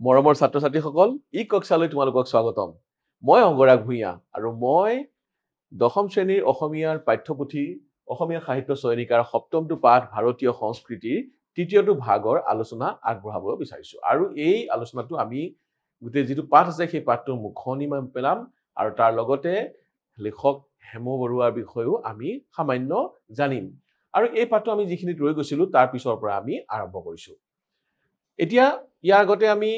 মৰমৰ ছাত্ৰ-ছাত্ৰীসকল, কক্ষালৈ তোমালোকক স্বাগতম। মই অংগৰাগ ভূঞা আৰু মই দশম শ্ৰেণীৰ অসমীয়াৰ পাঠ্যপুথি অসমীয়া সাহিত্য চয়নিকাৰ সপ্তমটো পাঠ ভাৰতীয় সংস্কৃতিৰ তৃতীয়টো ভাগৰ আলোচনা আগবঢ়াব বিচাৰিছো। আৰু এই আলোচনাটো আমি গোটেই যিটো পাঠ আছে সেই পাঠটোৰ মুখনি পেলাম আৰু তাৰ লগতে লেখক হেম বৰুৱাৰ বিষয়েও আমি সামান্য জানিম। আৰু এই পাঠটো আমি যিখিনিত ৰৈ গৈছিলো তাৰ পিছৰ পৰা আমি আৰম্ভ কৰিছো। এতিয়া ইয়াৰ আগতে আমি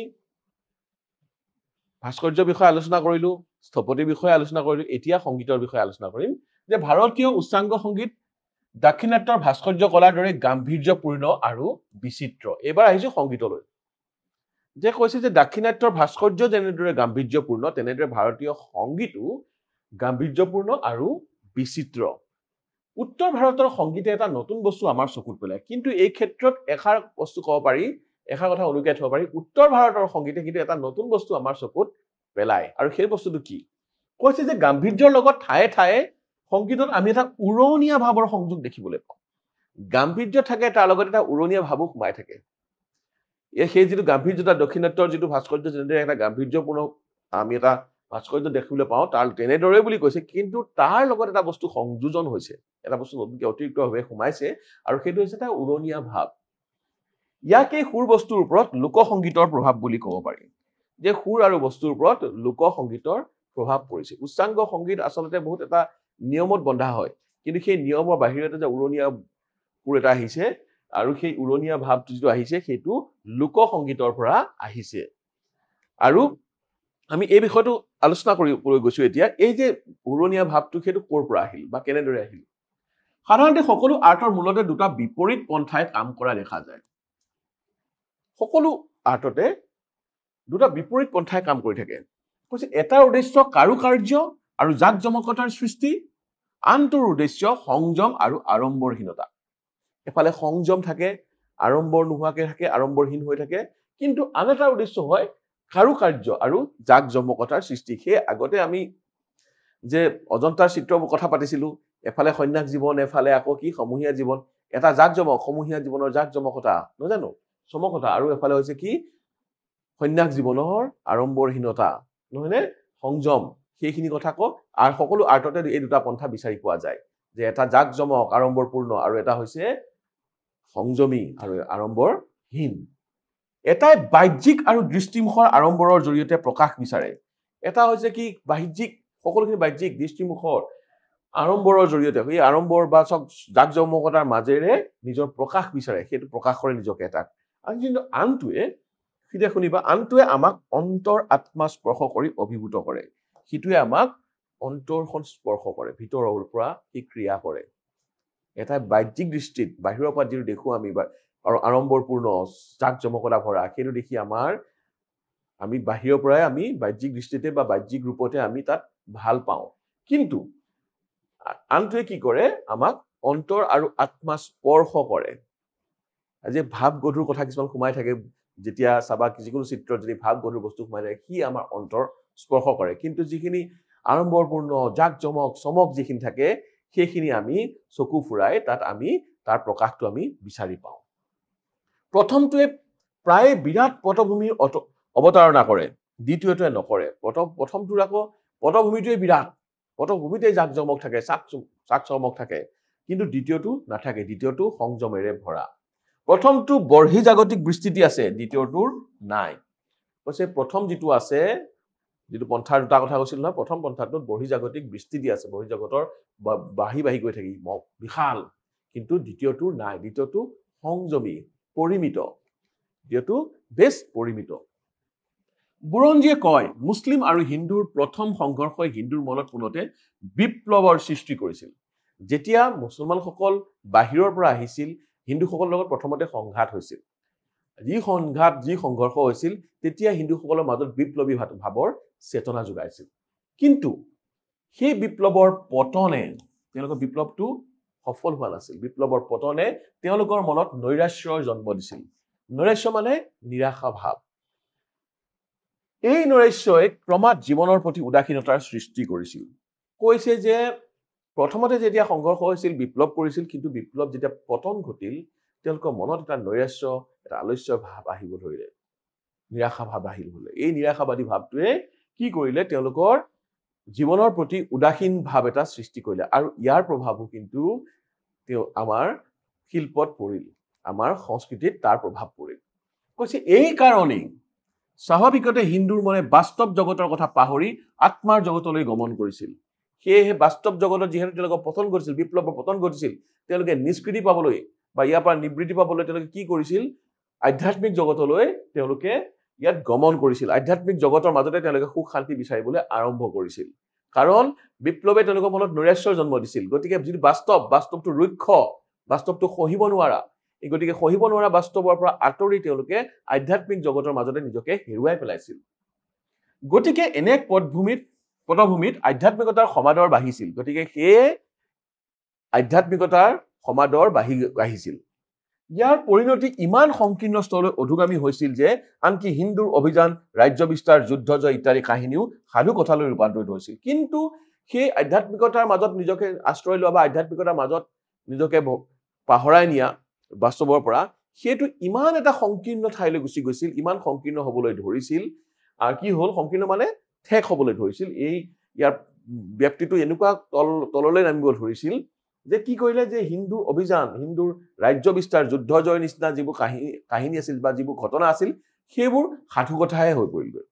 ভাস্কৰ্যৰ বিষয়ে আলোচনা কৰিলো, স্থপতিৰ বিষয়ে আলোচনা কৰিলো, এতিয়া সংগীতৰ বিষয়ে আলোচনা কৰিম যে ভাৰতীয় উচ্চাংগ সংগীত দাক্ষিণাত্যৰ ভাস্কৰ্য কলাৰ দৰে গাম্ভীৰ্যপূৰ্ণ আৰু বিচিত্ৰ। এবাৰ আহিছো সংগীতলৈ। যে কৈছে যে দাক্ষিণাত্যৰ ভাস্কৰ্য যেনেদৰে গাম্ভীৰ্যপূৰ্ণ তেনেদৰে ভাৰতীয় সংগীতো গাম্ভীৰ্যপূৰ্ণ আৰু বিচিত্ৰ। উত্তৰ ভাৰতৰ সংগীতে এটা নতুন বস্তু আমাৰ চকুত পেলায়, কিন্তু এই ক্ষেত্ৰত এষাৰ বস্তু ক'ব পাৰি, এষাৰ কথা অনুকাই থব পাৰি, উত্তৰ ভাৰতৰ সংগীতে কিন্তু এটা নতুন বস্তু আমাৰ চকুত পেলায়। আৰু সেই বস্তুটো কি? কৈছে যে গাম্ভীৰ্যৰ লগত ঠায়ে ঠায়ে সংগীতত আমি এটা উৰণীয়া ভাৱৰ সংযোগ দেখিবলৈ পাওঁ। গাম্ভীৰ্য থাকে, তাৰ লগত এটা উৰণীয়া ভাৱো সোমাই থাকে। সেই যিটো গাম্ভীৰ্যতা দক্ষিণাত্যৰ যিটো ভাস্কৰ্য যেনেদৰে এটা গাম্ভীৰ্যপূৰ্ণ আমি এটা ভাস্কৰ্য দেখিবলৈ পাওঁ, তাৰ তেনেদৰে বুলি কৈছে, কিন্তু তাৰ লগত এটা বস্তু সংযোজন হৈছে, এটা বস্তু নতুনকৈ অতিৰিক্তভাৱে সোমাইছে, আৰু সেইটো হৈছে এটা উৰণীয়া ভাৱ। ইয়াকে সুৰ বস্তুৰ ওপৰত লোকসংগীতৰ প্ৰভাৱ বুলি ক'ব পাৰি। যে সুৰ আৰু বস্তুৰ ওপৰত লোকসংগীতৰ প্ৰভাৱ পৰিছে। উচ্চাংগ সংগীত আচলতে বহুত এটা নিয়মত বন্ধা হয়, কিন্তু সেই নিয়মৰ বাহিৰতে যে উৰণীয়া সুৰ এটা আহিছে আৰু সেই উৰণীয়া ভাৱটো যিটো আহিছে সেইটো লোকসংগীতৰ পৰা আহিছে। আৰু আমি এই বিষয়টো আলোচনা কৰি গৈছো এতিয়া, এই যে উৰণীয়া ভাৱটো সেইটো ক'ৰ পৰা আহিল বা কেনেদৰে আহিল। সাধাৰণতে সকলো আৰ্টৰ মূলতে দুটা বিপৰীত পন্থাই কাম কৰা দেখা যায়। সকলো আৰ্টতে দুটা বিপৰীত পন্থাই কাম কৰি থাকে। কৈছে এটাৰ উদ্দেশ্য কাৰুকাৰ্য আৰু জাক-জমকতাৰ সৃষ্টি, আনটোৰ উদ্দেশ্য সংযম আৰু আড়ম্বৰহীনতা। এফালে সংযম থাকে, আড়ম্বৰ নোহোৱাকে থাকে, আড়ম্বৰহীন হৈ থাকে, কিন্তু আন এটা উদ্দেশ্য হয় কাৰুকাৰ্য আৰু জাক-জমকতাৰ সৃষ্টি। সেই আগতে আমি যে অজন্তাৰ চিত্ৰবোৰ কথা পাতিছিলো, এফালে সন্ন্যাস জীৱন, এফালে আকৌ কি সমূহীয়া জীৱন, এটা জাক-জমক, সমূহীয়া জীৱনৰ জাক-জমকতা নহয় জানো, চমকতা, আৰু এফালে হৈছে কি সন্ন্যাস জীৱনৰ আড়ম্বৰহীনতা, নহয়নে, সংযম, সেইখিনি কথা কওঁ। আৰু সকলো আৰ্টতে এই দুটা পন্থা বিচাৰি পোৱা যায়, যে এটা জাক-জমক আড়ম্বৰপূৰ্ণ আৰু এটা হৈছে সংযমী আৰু আড়ম্বৰহীন। এটাই বাহ্যিক আৰু দৃষ্টিমুখৰ আড়ম্বৰৰ জৰিয়তে প্ৰকাশ বিচাৰে, এটা হৈছে কি বাহ্যিক, সকলোখিনি বাহ্যিক দৃষ্টিমুখৰ আড়ম্বৰৰ জৰিয়তে, সেই আড়ম্বৰ বা জাক-জমকতাৰ মাজেৰে নিজৰ প্ৰকাশ বিচাৰে, সেইটো প্ৰকাশ কৰে নিজকে এটাক। আৰু কিন্তু আনটোৱে, সিধে শুনিবা, আনটোৱে আমাক অন্তৰ আত্মা স্পৰ্শ কৰি অভিভূত কৰে। সিটোৱে আমাক অন্তৰখন স্পৰ্শ কৰে, ভিতৰৰ পৰা সি ক্ৰিয়া কৰে। এটা বাহ্যিক দৃষ্টিত বাহিৰৰ পৰা যিটো দেখো আমি আৰু আড়ম্বৰপূৰ্ণ জাক-জমকতা ভৰা, সেইটো দেখি আমি বাহিৰৰ পৰাই আমি বাহ্যিক দৃষ্টিতে বা বাহ্যিক ৰূপতে আমি তাত ভাল পাওঁ, কিন্তু আনটোৱে কি কৰে, আমাক অন্তৰ আৰু আত্মা স্পৰ্শ কৰে। আজি ভাৱ গধুৰ কথা কিছুমান সোমাই থাকে, যেতিয়া চাবা যিকোনো চিত্ৰত যদি ভাৱ গধুৰ বস্তু সোমাই থাকে, সি আমাৰ অন্তৰ স্পৰ্শ কৰে। কিন্তু যিখিনি আড়ম্বৰপূৰ্ণ জাক-জমক চমক যিখিনি থাকে, সেইখিনি আমি চকু ফুৰাই তাত আমি তাৰ প্ৰকাশটো আমি বিচাৰি পাওঁ। প্ৰথমটোৱে প্ৰায় বিৰাট পটভূমিৰ অৱতাৰণা কৰে, দ্বিতীয়টোৱে নকৰে। প্ৰথমটোৰ আকৌ পটভূমিটোৱে বিৰাট, পটভূমিতে জাক-জমক থাকে, চাক-চমক থাকে, কিন্তু দ্বিতীয়টো নাথাকে, দ্বিতীয়টো সংযমেৰে ভৰা। প্ৰথমটো বৰ্হিজাগতিক বিস্তৃতি আছে, দ্বিতীয়টোৰ নাই। কৈছে প্ৰথম যিটো আছে, যিটো পন্থাৰ দুটা কথা কৈছিল নহয়, প্ৰথম পন্থাটোত বৰ্হিজাগতিক বিস্তৃতি আছে, বৰ্হিজাগতৰ বাঢ়ি বাঢ়ি গৈ থাকি বিশাল, কিন্তু দ্বিতীয়টোৰ নাই, দ্বিতীয়টো সংযমী, পৰিমিত, দ্বিতীয়টো বেছ পৰিমিত। বুৰঞ্জীয়ে কয় মুছলিম আৰু হিন্দুৰ প্ৰথম সংঘৰ্ষই হিন্দুৰ মনত পোনতে বিপ্লৱৰ সৃষ্টি কৰিছিল। যেতিয়া মুছলমানসকল বাহিৰৰ পৰা আহিছিল, হিন্দুসকলৰ লগত প্ৰথমতে সংঘাত হৈছিল। যি সংঘৰ্ষ হৈছিল, তেতিয়া হিন্দুসকলৰ মাজত বিপ্লৱী ভাৱৰ চেতনা যোগাইছিল। কিন্তু সেই বিপ্লৱৰ পতনে, তেওঁলোকৰ বিপ্লৱটো সফল হোৱা নাছিল। বিপ্লৱৰ পতনে তেওঁলোকৰ মনত নৈৰাশ্যৰ জন্ম দিছিল। নৈৰাশ্য মানে নিৰাশা ভাৱ। এই নৈৰাশ্যই ক্ৰমাৎ জীৱনৰ প্ৰতি উদাসীনতাৰ সৃষ্টি কৰিছিল। কৈছে যে প্ৰথমতে যেতিয়া সংঘৰ্ষ হৈছিল, বিপ্লৱ কৰিছিল, কিন্তু বিপ্লৱ যেতিয়া পতন ঘটিল, তেওঁলোকৰ মনত এটা নৈৰাশ্য, এটা আলস্য ভাৱ আহিব ধৰিলে। নিৰাশাভাৱ আহিল বোলে এই নিৰাশাবাদী ভাৱটোৱে কি কৰিলে তেওঁলোকৰ জীৱনৰ প্ৰতি উদাসীন ভাৱ এটা সৃষ্টি কৰিলে আৰু ইয়াৰ প্ৰভাৱো কিন্তু আমাৰ শিল্পত পৰিল আমাৰ সংস্কৃতিত তাৰ প্ৰভাৱ পৰিল কৈছে এই কাৰণেই স্বাভাৱিকতে হিন্দুৰ মনে বাস্তৱ জগতৰ কথা পাহৰি আত্মাৰ জগতলৈ গমন কৰিছিল সেয়েহে বাস্তৱ জগতত যিহেতু তেওঁলোকৰ পতন ঘটিছিল বিপ্লৱৰ পতন ঘটিছিল তেওঁলোকে নিষ্কৃতি পাবলৈ বা ইয়াৰ পৰা নিবৃত্তি পাবলৈ তেওঁলোকে কি কৰিছিল আধ্যাত্মিক জগতলৈ তেওঁলোকে ইয়াত গমন কৰিছিল আধ্যাত্মিক জগতৰ মাজতে তেওঁলোকে সুখ শান্তি বিচাৰিবলৈ আৰম্ভ কৰিছিল কাৰণ বিপ্লৱে তেওঁলোকৰ মনত নৈৰাশ্যৰ জন্ম দিছিল গতিকে যদি বাস্তৱটো ৰুক্ষ বাস্তৱটো সহিব নোৱাৰা এই গতিকে সহিব নোৱাৰা বাস্তৱৰ পৰা আঁতৰি তেওঁলোকে আধ্যাত্মিক জগতৰ মাজতে নিজকে হেৰুৱাই পেলাইছিল গতিকে এনে পটভূমিত আধ্যাত্মিকতাৰ সমাদৰ বাঢ়িছিল গতিকে সেই আধ্যাত্মিকতাৰ সমাদৰ বাঢ়িছিল ইয়াৰ পৰিণতি ইমান সংকীৰ্ণ স্তৰলৈ অধুগামী হৈছিল যে আনকি হিন্দুৰ অভিযান ৰাজ্য বিস্তাৰ যুদ্ধ জয় ইত্যাদি কাহিনীও সাধু কথালৈ ৰূপান্তৰিত হৈছিল কিন্তু সেই আধ্যাত্মিকতাৰ মাজত নিজকে আশ্ৰয় লোৱা বা আধ্যাত্মিকতাৰ মাজত নিজকে পাহৰাই নিয়া বাস্তৱৰ পৰা সেইটো ইমান এটা সংকীৰ্ণ ঠাইলৈ গুচি গৈছিল ইমান সংকীৰ্ণ হ'বলৈ ধৰিছিল আৰু কি হ'ল সংকীৰ্ণ মানে ঠেক হ'বলৈ ধৰিছিল ইয়াৰ ব্যক্তিটো এনেকুৱা তললৈ নামিব ধৰিছিল যে কি কৰিলে যে হিন্দুৰ অভিযান হিন্দুৰ ৰাজ্য বিস্তাৰ যুদ্ধ জয় নিচিনা যিবোৰ কাহিনী আছিল বা যিবোৰ ঘটনা আছিল সেইবোৰ সাধু কথাহে হৈ পৰিলগৈ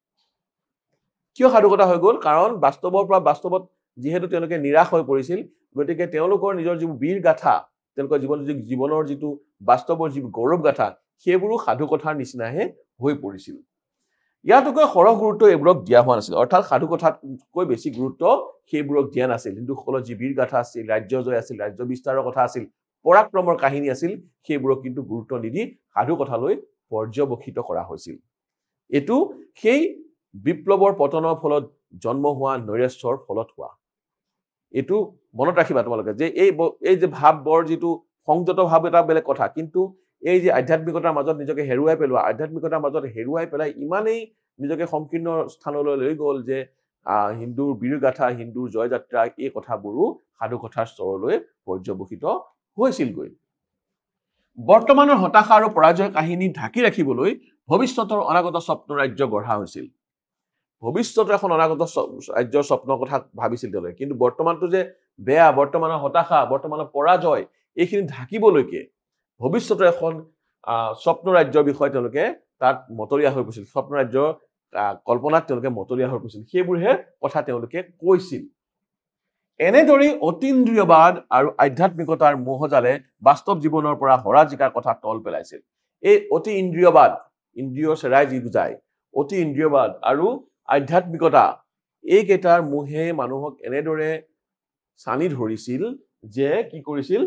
কিয় সাধু কথা হৈ গ'ল কাৰণ বাস্তৱৰ পৰা বাস্তৱত যিহেতু তেওঁলোকে নিৰাশ হৈ পৰিছিল গতিকে তেওঁলোকৰ নিজৰ যিবোৰ বীৰ গাথা তেওঁলোকৰ জীৱনৰ যিটো বাস্তৱৰ যিবোৰ গৌৰৱ গাথা সেইবোৰো সাধু কথাৰ নিচিনাহে হৈ পৰিছিল ইয়াতকৈ সৰহ গুৰুত্ব এইবোৰক দিয়া হোৱা নাছিল অৰ্থাৎ সাধু কথাতকৈ বেছি গুৰুত্ব সেইবোৰক দিয়া নাছিল হিন্দুসকলৰ যি বীৰ গাথা আছিল ৰাজ্য জয় আছিল ৰাজ্য বিস্তাৰৰ কথা আছিল পৰাক্ৰমৰ কাহিনী আছিল সেইবোৰক কিন্তু গুৰুত্ব নিদি সাধু কথালৈ পৰ্যবসিত কৰা হৈছিল এইটো সেই বিপ্লৱৰ পতনৰ ফলত জন্ম হোৱা নৈৰাশ্যৰ ফলত হোৱা এইটো মনত ৰাখিবা তোমালোকে যে এই যে ভাৱৰ যিটো সংযত ভাৱ এটা বেলেগ কথা কিন্তু এই যে আধ্যাত্মিকতাৰ মাজত নিজকে হেৰুৱাই পেলোৱা আধ্যাত্মিকতাৰ মাজত হেৰুৱাই পেলাই ইমানেই নিজকে সংকীৰ্ণ স্থানলৈ লৈ গ'ল যে হিন্দুৰ বীৰ গাথা হিন্দুৰ জয় যাত্ৰা এই কথাবোৰো সাধু কথাৰ স্তৰলৈ পৰ্যবসিত হৈছিলগৈ বৰ্তমানৰ হতাশা আৰু পৰাজয় কাহিনী ঢাকি ৰাখিবলৈ ভৱিষ্যতৰ অনাগত স্বপ্ন ৰাজ্য গঢ়া হৈছিল ভৱিষ্যতৰ এখন অনাগত ৰাজ্যৰ স্বপ্নৰ কথা ভাবিছিল তেওঁলোকে কিন্তু বৰ্তমানটো যে বেয়া বৰ্তমানৰ হতাশা বৰ্তমানৰ পৰাজয় এইখিনি ঢাকিবলৈকে ভৱিষ্যতৰ এখন স্বপ্ন ৰাজ্যৰ বিষয়ে তেওঁলোকে তাত মতলীয়া হৈ পৰিছিল স্বপ্ন ৰাজ্যৰ কল্পনাত তেওঁলোকে মতলীয়া হৈ পৰিছিল সেইবোৰহে কথা তেওঁলোকে কৈছিল এনেদৰেই অতীন্দ্ৰিয়বাদ আৰু আধ্যাত্মিকতাৰ মোহজালে বাস্তৱ জীৱনৰ পৰা হৰা জিকাৰ কথা তল পেলাইছিল এই অতি ইন্দ্ৰিয়বাদ ইন্দ্ৰিয় চেৰাই যি বুজায় অতি ইন্দ্ৰিয়বাদ আৰু আধ্যাত্মিকতা এইকেইটাৰ মোহে মানুহক এনেদৰে চানি ধৰিছিল যে কি কৰিছিল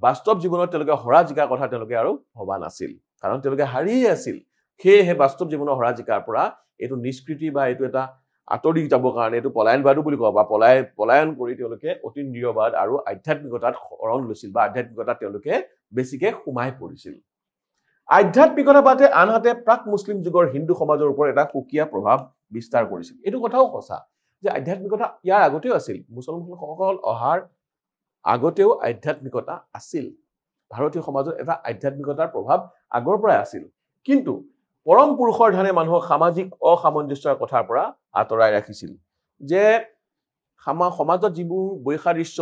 বাস্তৱ জীৱনত তেওঁলোকে হৰা জিকাৰ কথা তেওঁলোকে আৰু ভবা নাছিল কাৰণ তেওঁলোকে হাৰিয়ে আছিল সেয়েহে বাস্তৱ জীৱনৰ হৰা জিকাৰ পৰা এইটো নিষ্কৃতি বা এইটো এটা আঁতৰি যাবৰ কাৰণে এইটো পলায়নবাদো বুলি কয় বা পলায়ন কৰি তেওঁলোকে অতীন্দ্ৰিয়বাদ আৰু আধ্যাত্মিকতাত শৰণ লৈছিল বা আধ্যাত্মিকতাত তেওঁলোকে বেছিকে সোমাই পৰিছিল আধ্যাত্মিকতাবাদে আনহাতে প্ৰাক মুছলিম যুগৰ হিন্দু সমাজৰ ওপৰত এটা সুকীয়া প্ৰভাৱ বিস্তাৰ কৰিছিল এইটো কথাও সঁচা যে আধ্যাত্মিকতা ইয়াৰ আগতেও আছিল মুছলমানসকল অহাৰ আগতেও আধ্যাত্মিকতা আছিল ভাৰতীয় সমাজত এটা আধ্যাত্মিকতাৰ প্ৰভাৱ আগৰ পৰাই আছিল কিন্তু পৰম পুৰুষৰ ধ্যানে মানুহক সামাজিক অসামঞ্জস্যৰ কথাৰ পৰা আঁতৰাই ৰাখিছিল যে সমাজত যিবোৰ বৈসাদৃশ্য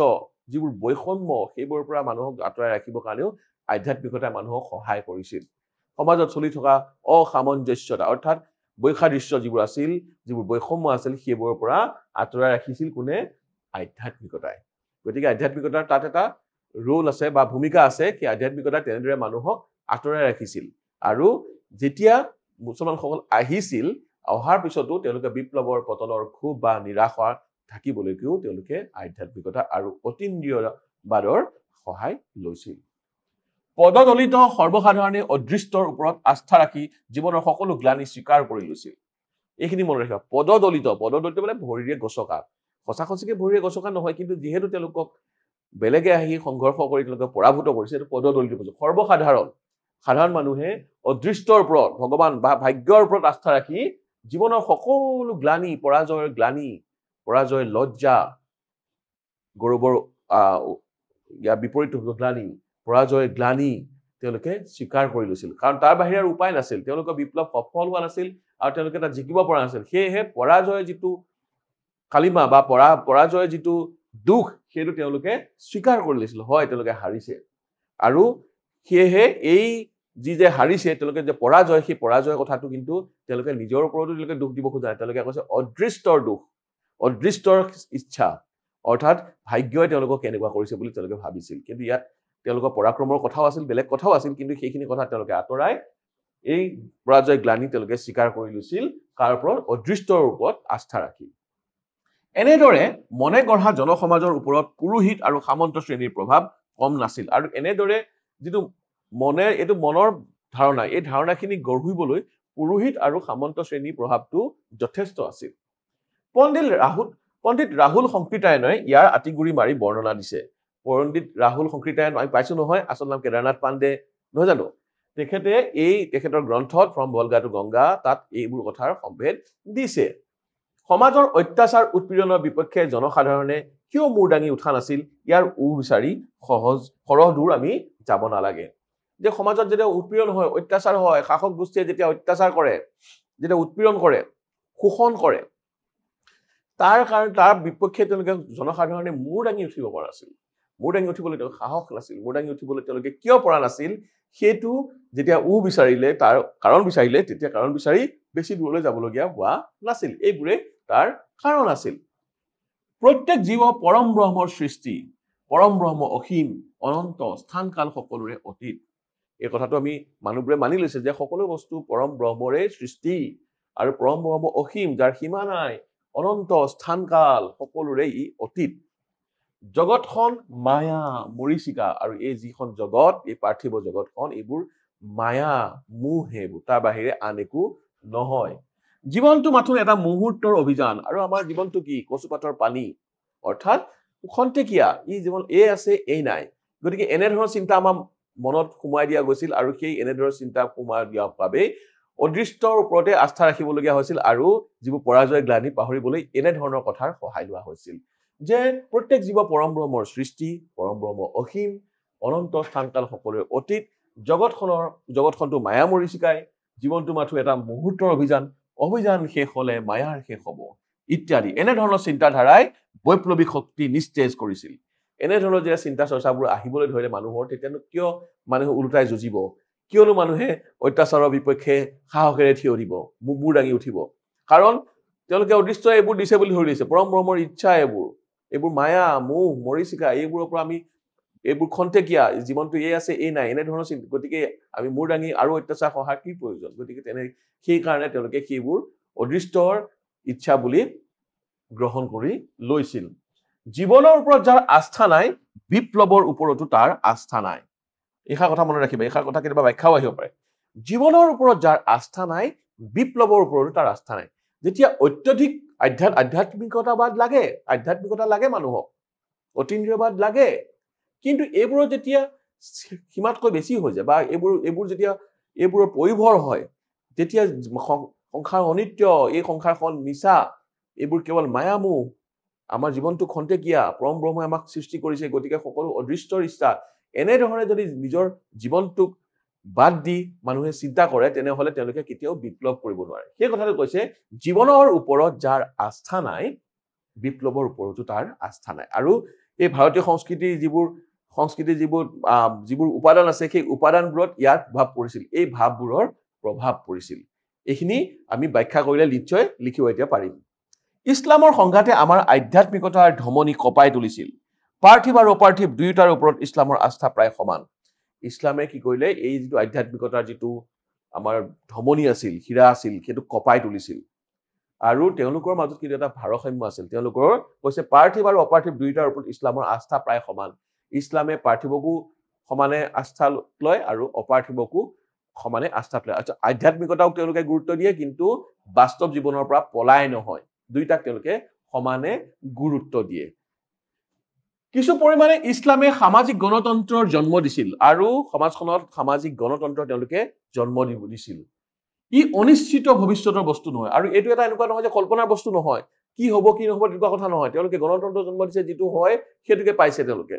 যিবোৰ বৈষম্য সেইবোৰৰ পৰা মানুহক আঁতৰাই ৰাখিবৰ কাৰণেও আধ্যাত্মিকতাই মানুহক সহায় কৰিছিল সমাজত চলি থকা অসামঞ্জস্যতা অৰ্থাৎ বৈসাদৃশ্য যিবোৰ আছিল যিবোৰ বৈষম্য আছিল সেইবোৰৰ পৰা আঁতৰাই ৰাখিছিল কোনে আধ্যাত্মিকতাই গতিকে আধ্যাত্মিকতাৰ তাত এটা ৰোল আছে বা ভূমিকা আছে কি আধ্যাত্মিকতা তেনেদৰে মানুহক আঁতৰাই ৰাখিছিল আৰু যেতিয়া মুছলমানসকল আহিছিল অহাৰ পিছতো তেওঁলোকে বিপ্লৱৰ পতনৰ ক্ষোভ বা নিৰাশা থাকিবলৈকেও তেওঁলোকে আধ্যাত্মিকতা আৰু অতীন্দ্ৰিয়বাদৰ সহায় লৈছিল পদদলিত সৰ্বসাধাৰণে অদৃষ্টৰ ওপৰত আস্থা ৰাখি জীৱনৰ সকলো গ্লানি স্বীকাৰ কৰি লৈছিল এইখিনি মনত ৰাখিবা পদদলিত মানে ভৰিৰে গছকা সঁচাসঁচিকে ভৰিৰে গছকা নহয় কিন্তু যিহেতু তেওঁলোকক বেলেগে আহি সংঘৰ্ষ কৰি তেওঁলোকে পৰাভূত কৰিছে এইটো পদদলিত সাধাৰণ মানুহে অদৃষ্টৰ ওপৰত ভগৱান বা ভাগ্যৰ ওপৰত আস্থা ৰাখি জীৱনৰ সকলো গ্লানি পৰাজয় লজ্জা গৌৰৱৰ বিপৰীত গ্লানি পৰাজয় গ্লানি তেওঁলোকে স্বীকাৰ কৰি লৈছিল কাৰণ তাৰ বাহিৰে আৰু উপায় নাছিল তেওঁলোকৰ বিপ্লৱ সফল হোৱা নাছিল আৰু তেওঁলোকে তাত জিকিব পৰা নাছিল সেয়েহে পৰাজয় যিটো কালিমা বা পৰাজয় যিটো দুখ সেইটো তেওঁলোকে স্বীকাৰ কৰি লৈছিল হয় তেওঁলোকে হাৰিছে আৰু সেয়েহে এই যি যে হাৰিছে তেওঁলোকে যে পৰাজয় সেই পৰাজয়ৰ কথাটো কিন্তু তেওঁলোকে নিজৰ ওপৰতো তেওঁলোকে দুখ দিব খোজা তেওঁলোকে কৈছে অদৃষ্টৰ দুখ অদৃষ্টৰ ইচ্ছা অৰ্থাৎ ভাগ্যই তেওঁলোকক কেনেকুৱা কৰিছে বুলি তেওঁলোকে ভাবিছিল কিন্তু ইয়াত তেওঁলোকৰ পৰাক্ৰমৰ কথাও আছিল বেলেগ কথাও আছিল কিন্তু সেইখিনি কথা তেওঁলোকে আঁতৰাই এই পৰাজয় গ্লানি তেওঁলোকে স্বীকাৰ কৰি লৈছিল কাৰ ওপৰত অদৃষ্টৰ ওপৰত আস্থা ৰাখি এনেদৰে মনে গঢ়া জনসমাজৰ ওপৰত পুৰোহিত আৰু সামন্ত শ্ৰেণীৰ প্ৰভাৱ কম নাছিল আৰু এনেদৰে যিটো এইটো মনৰ ধাৰণা এই ধাৰণাখিনি গঢ়িবলৈ পুৰোহিত আৰু সামন্ত শ্ৰেণীৰ প্ৰভাৱটো যথেষ্ট আছিল পণ্ডিত ৰাহুল সংকৃতায়নে ইয়াৰ আঁতিগুৰি মাৰি বৰ্ণনা দিছে পণ্ডিত ৰাহুল সংকৃতায়ন আমি পাইছো নহয় আচল নাম কেদাৰনাথ পাণ্ডে নহয় জানো তেখেতৰ গ্ৰন্থত ফ্ৰম ভলগা টু গংগা তাত এইবোৰ কথাৰ সম্ভেদ দিছে সমাজৰ অত্যাচাৰ উৎপীড়নৰ বিপক্ষে জনসাধাৰণে কিয় মূৰ দাঙি উঠা নাছিল ইয়াৰ বিচাৰি সৰহ দূৰ আমি যাব নালাগে যে সমাজত যেতিয়া উৎপীড়ন হয় অত্যাচাৰ হয় শাসক গোষ্ঠীয়ে যেতিয়া অত্যাচাৰ কৰে যেতিয়া উৎপীড়ন কৰে শোষণ কৰে তাৰ বিপক্ষে তেওঁলোকে জনসাধাৰণে মূৰ দাঙি উঠিব পৰা নাছিল মূৰ দাঙি উঠিবলৈ তেওঁলোকৰ সাহস নাছিল মূৰ দাঙি উঠিবলৈ তেওঁলোকে কিয় পৰা নাছিল সেইটো যেতিয়া বিচাৰিলে তাৰ কাৰণ বিচাৰিলে তেতিয়া কাৰণ বিচাৰি বেছি দূৰলৈ যাবলগীয়া হোৱা নাছিল এইবোৰে তাৰ কাৰণ আছিল প্ৰত্যেক জীৱ পৰম ব্ৰহ্মৰ সৃষ্টি পৰম ব্ৰহ্ম অসীম অনন্ত স্থান কাল সকলোৰে অতীত এই কথাটো আমি মানুহবোৰে মানি লৈছে যে সকলো বস্তু পৰম ব্ৰহ্মৰে সৃষ্টি আৰু পৰম ব্ৰহ্ম অসীম যাৰ সীমা নাই অনন্ত স্থান কাল সকলোৰে ই অতীত জগতখন মায়া মৰিচিকা আৰু এই যিখন জগত এই পাৰ্থিৱ জগতখন এইবোৰ মায়া মোহ সেইবোৰ তাৰ বাহিৰে আন একো নহয় জীৱনটো মাথোন এটা মুহূৰ্তৰ অভিযান আৰু আমাৰ জীৱনটো কি কচুপাতৰ পানী অৰ্থাৎ খন্তেকীয়া ই জীৱন এই আছে এই নাই গতিকে এনেধৰণৰ চিন্তা আমাৰ মনত সোমাই দিয়া গৈছিল আৰু সেই এনেধৰণৰ চিন্তা সোমাই দিয়াৰ বাবেই অদৃষ্টৰ ওপৰতে আস্থা ৰাখিবলগীয়া হৈছিল আৰু যিবোৰ পৰাজয় গ্লানি পাহৰিবলৈ এনেধৰণৰ কথাৰ সহায় লোৱা হৈছিল যে প্ৰত্যেক জীৱ পৰম ব্ৰহ্মৰ সৃষ্টি পৰম ব্ৰহ্ম অসীম অনন্ত স্থানকাল সকলোৰে অতীত জগতখনটো মায়া মৰিচিকাই জীৱনটো মাথো এটা মুহূৰ্তৰ অভিযান শেষ হলে মায়াৰ শেষ হব ইত্যাদি এনেধৰণৰ চিন্তাধাৰাই বৈপ্লৱিক শক্তি নিস্তেজ কৰিছিল এনেধৰণৰ যে চিন্তা চৰ্চাবোৰ আহিবলৈ ধৰিলে মানুহৰ তেতিয়ানো কিয় মানুহে ওলোটাই যুঁজিব কিয়নো মানুহে অত্যাচাৰৰ বিপক্ষে সাহসেৰে থিয় দিব মূৰ দাঙি উঠিব কাৰণ তেওঁলোকে অদৃষ্ট এইবোৰ দিছে বুলি ধৰি লৈছে পৰম ব্ৰহ্মৰ ইচ্ছা এইবোৰ মায়া মোহ মৰিচিকা এইবোৰৰ পৰা আমি এইবোৰ খন্তেকীয়া জীৱনটো এই আছে এই নাই এনেধৰণৰ গতিকে আমি মূৰ দাঙি আৰু অত্যাচাৰ সহাৰ কি প্ৰয়োজন গতিকে সেইকাৰণে তেওঁলোকে সেইবোৰ অদৃষ্টৰ ইচ্ছা বুলি গ্ৰহণ কৰি লৈছিল জীৱনৰ ওপৰত যাৰ আস্থা নাই বিপ্লৱৰ ওপৰতো তাৰ আস্থা নাই এইষাৰ কথা মনত ৰাখিবা এইষাৰ কথা কেতিয়াবা ব্যাখ্যাও আহিব পাৰে জীৱনৰ ওপৰত যাৰ আস্থা নাই বিপ্লৱৰ ওপৰতো তাৰ আস্থা নাই যেতিয়া অত্যধিক আধ্যাত্মিকতা লাগে মানুহক অতীন্দ্ৰিয়বাদ লাগে কিন্তু এইবোৰৰ যেতিয়া সীমাতকৈ বেছি হৈ যায় বা এইবোৰ যেতিয়া এইবোৰৰ পৰিভৰ হয় তেতিয়া সংসাৰ অনিত্য এই সংসাৰখন মিছা এইবোৰ কেৱল মায়ামোহ আমাৰ জীৱনটো খন্তেকীয়া পৰম ব্ৰহ্মই আমাক সৃষ্টি কৰিছে গতিকে সকলো অদৃষ্টৰ ইচ্ছা এনেধৰণে যদি নিজৰ জীৱনটোক বাদ দি মানুহে চিন্তা কৰে তেনেহলে তেওঁলোকে কেতিয়াও বিপ্লৱ কৰিব নোৱাৰে সেই কথাটো কৈছে জীৱনৰ ওপৰত যাৰ আস্থা নাই বিপ্লৱৰ ওপৰতো তাৰ আস্থা নাই আৰু এই ভাৰতীয় সংস্কৃতিৰ যিবোৰ উপাদান আছে সেই উপাদানবোৰত ইয়াৰ প্ৰভাৱ পৰিছিল এই ভাৱবোৰৰ প্ৰভাৱ পৰিছিল এইখিনি আমি ব্যাখ্যা কৰিলে নিশ্চয় লিখিব এতিয়া পাৰিম ইছলামৰ সংঘাতে আমাৰ আধ্যাত্মিকতাৰ ধমনী কপাই তুলিছিল পাৰ্থিৱ আৰু অপাৰ্থিৱ দুয়োটাৰ ওপৰত ইছলামৰ আস্থা প্ৰায় সমান ইছলামে কি কৰিলে এই যিটো আধ্যাত্মিকতাৰ যিটো আমাৰ ধমনী আছিল হীৰা আছিল সেইটো কপাই তুলিছিল আৰু তেওঁলোকৰ মাজত কিন্তু এটা ভাৰসাম্য আছিল তেওঁলোকৰ কৈছে পাৰ্থিৱ আৰু অপাৰ্থিৱ দুয়োটাৰ ওপৰত ইছলামৰ আস্থা প্ৰায় সমান ইছলামে পাৰ্থিৱকো সমানে আস্থা লয় আৰু অপাৰ্থিৱকো সমানে আস্থা লয় আধ্যাত্মিকতাক তেওঁলোকে গুৰুত্ব দিয়ে কিন্তু বাস্তৱ জীৱনৰ পৰা পলাই নহয় দুইটাক তেওঁলোকে সমানে গুৰুত্ব দিয়ে কিছু পৰিমাণে ইছলামে সামাজিক গণতন্ত্ৰৰ জন্ম দিছিল আৰু সমাজখনত সামাজিক গণতন্ত্ৰ তেওঁলোকে জন্ম দিছিল ই অনিশ্চিত ভৱিষ্যতৰ বস্তু নহয় আৰু এইটো এটা এনেকুৱা নহয় যে কল্পনাৰ বস্তু নহয় কি হ'ব কি নহ'ব তেনেকুৱা কথা নহয় তেওঁলোকে গণতন্ত্ৰ জন্ম দিছে যিটো হয় সেইটোকে পাইছে তেওঁলোকে